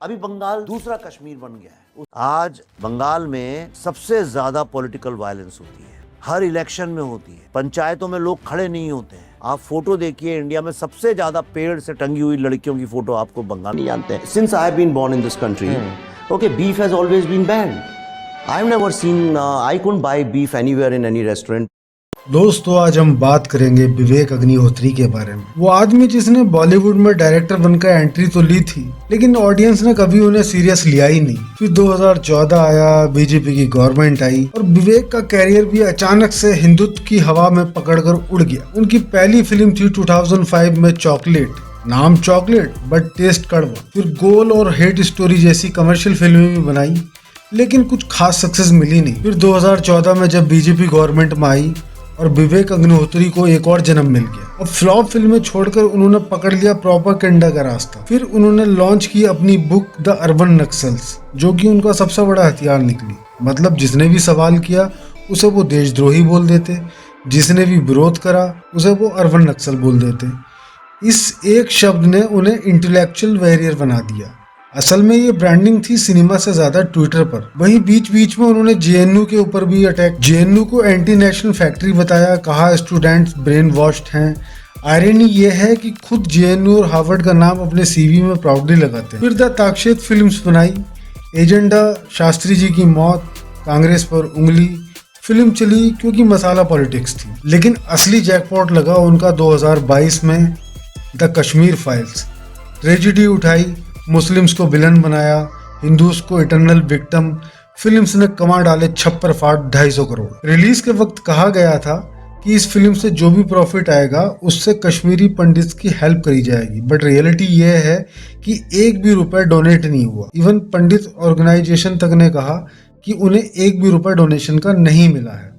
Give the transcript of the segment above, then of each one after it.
अभी बंगाल दूसरा कश्मीर बन गया है। आज बंगाल में सबसे ज्यादा पॉलिटिकल वायलेंस होती है, हर इलेक्शन में होती है, पंचायतों में लोग खड़े नहीं होते हैं। आप फोटो देखिए, इंडिया में सबसे ज्यादा पेड़ से टंगी हुई लड़कियों की फोटो आपको बंगाल नहीं जानते हैं। Since I have been born in this country, okay, beef has always been banned. I've never seen, I couldn't buy beef anywhere in any restaurant. दोस्तों आज हम बात करेंगे विवेक अग्निहोत्री के बारे में। वो आदमी जिसने बॉलीवुड में डायरेक्टर बनकर एंट्री तो ली थी, लेकिन ऑडियंस ने कभी उन्हें सीरियस लिया ही नहीं। फिर 2014 आया, बीजेपी की गवर्नमेंट आई और विवेक का कैरियर भी अचानक से हिंदुत्व की हवा में पकड़कर उड़ गया। उनकी पहली फिल्म थी 2005 में चॉकलेट, नाम चॉकलेट बट टेस्ट कड़वा। फिर गोल और हेट स्टोरी जैसी कमर्शियल फिल्में भी बनाई, लेकिन कुछ खास सक्सेस मिली नहीं। फिर 2014 में जब बीजेपी गवर्नमेंट में आई और विवेक अग्निहोत्री को एक और जन्म मिल गया। अब फ्लॉप फिल्में छोड़कर उन्होंने पकड़ लिया प्रोपेगेंडा का रास्ता। फिर उन्होंने लॉन्च की अपनी बुक द अर्बन नक्सल्स, जो कि उनका सबसे बड़ा हथियार निकली। मतलब जिसने भी सवाल किया उसे वो देशद्रोही बोल देते, जिसने भी विरोध करा उसे वो अर्बन नक्सल बोल देते। इस एक शब्द ने उन्हें इंटेलेक्चुअल वॉरियर बना दिया। असल में ये ब्रांडिंग थी सिनेमा से ज्यादा ट्विटर पर। वहीं बीच बीच में उन्होंने जेएनयू के ऊपर भी अटैक, जेएनयू को एंटी नेशनल फैक्ट्री बताया, कहा स्टूडेंट्स ब्रेन वॉश्ड हैं। आयरनी ये है कि खुद जेएनयू और हार्वर्ड का नाम अपने सीवी में प्राउडली लगाते हैं। फिर द ताक्षेत फिल्म्स बनाई, एजेंडा शास्त्री जी की मौत, कांग्रेस पर उंगली। फिल्म चली क्योंकि मसाला पॉलिटिक्स थी, लेकिन असली जैकपॉट लगा उनका 2022 में द कश्मीर फाइल्स। ट्रेजिडी उठाई, मुस्लिम्स को विलन बनाया, हिंदूज को इटर्नल विक्टिम। फिल्म्स ने कमा डाले छप्पर फाट 250 करोड़। रिलीज के वक्त कहा गया था कि इस फिल्म से जो भी प्रॉफिट आएगा उससे कश्मीरी पंडित्स की हेल्प करी जाएगी, बट रियलिटी ये है कि एक भी रुपए डोनेट नहीं हुआ। इवन पंडित ऑर्गेनाइजेशन तक ने कहा कि उन्हें एक भी रुपए डोनेशन का नहीं मिला है।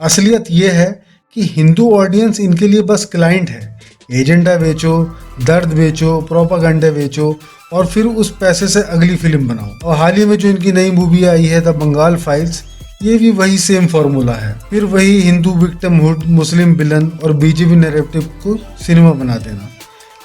असलियत ये है कि हिंदू ऑडियंस इनके लिए बस क्लाइंट है। एजेंडा बेचो, दर्द बेचो, प्रोपेगेंडा बेचो और फिर उस पैसे से अगली फिल्म बनाओ। और हाल ही में जो इनकी नई मूवी आई है द बंगाल फाइल्स, ये भी वही सेम फॉर्मूला है। फिर वही हिंदू विक्टिमहुड, मुस्लिम विलन और बीजेपी नैरेटिव को सिनेमा बना देना।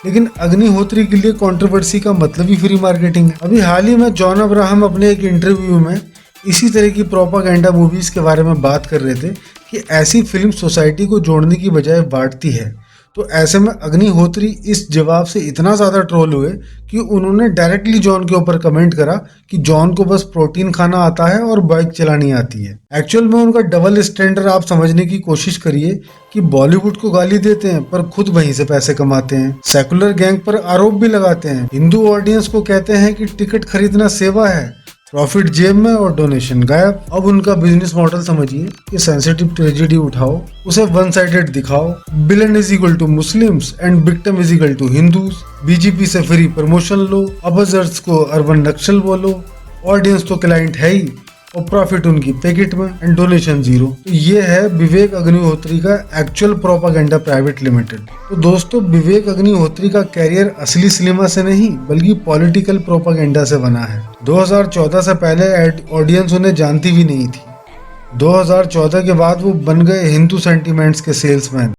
लेकिन अग्निहोत्री के लिए कंट्रोवर्सी का मतलब ही फ्री मार्केटिंग है। अभी हाल ही में जॉन अब्राहम अपने एक इंटरव्यू में इसी तरह की प्रोपेगेंडा मूवीज के बारे में बात कर रहे थे कि ऐसी फिल्म सोसाइटी को जोड़ने की बजाय बांटती है। तो ऐसे में अग्निहोत्री इस जवाब से इतना ज्यादा ट्रोल हुए कि उन्होंने डायरेक्टली जॉन के ऊपर कमेंट करा कि जॉन को बस प्रोटीन खाना आता है और बाइक चलानी आती है। एक्चुअल में उनका डबल स्टैंडर्ड आप समझने की कोशिश करिए कि बॉलीवुड को गाली देते हैं पर खुद वहीं से पैसे कमाते हैं, सेकुलर गैंग पर आरोप भी लगाते हैं, हिंदू ऑडियंस को कहते हैं कि टिकट खरीदना सेवा है, प्रॉफिट जेब में और डोनेशन गायब। अब उनका बिजनेस मॉडल समझिए कि सेंसिटिव ट्रेजेडी उठाओ, उसे वन साइडेड दिखाओ, villain is equal to Muslims and victim is equal to Hindus, BJP से फ्री प्रमोशन लो, अपोजर्स को अर्बन नक्सल बोलो, ऑडियंस तो क्लाइंट है ही और प्रॉफिट उनकी पैकेट में एंड डोनेशन जीरो। तो ये है विवेक अग्निहोत्री का एक्चुअल प्रोपेगेंडा प्राइवेट लिमिटेड। तो दोस्तों विवेक अग्निहोत्री का कैरियर असली सिनेमा से नहीं बल्कि पॉलिटिकल प्रोपेगेंडा से बना है। 2014 से पहले ऑडियंस उन्हें जानती भी नहीं थी। 2014 के बाद वो बन गए हिंदू सेंटीमेंट्स के सेल्समैन।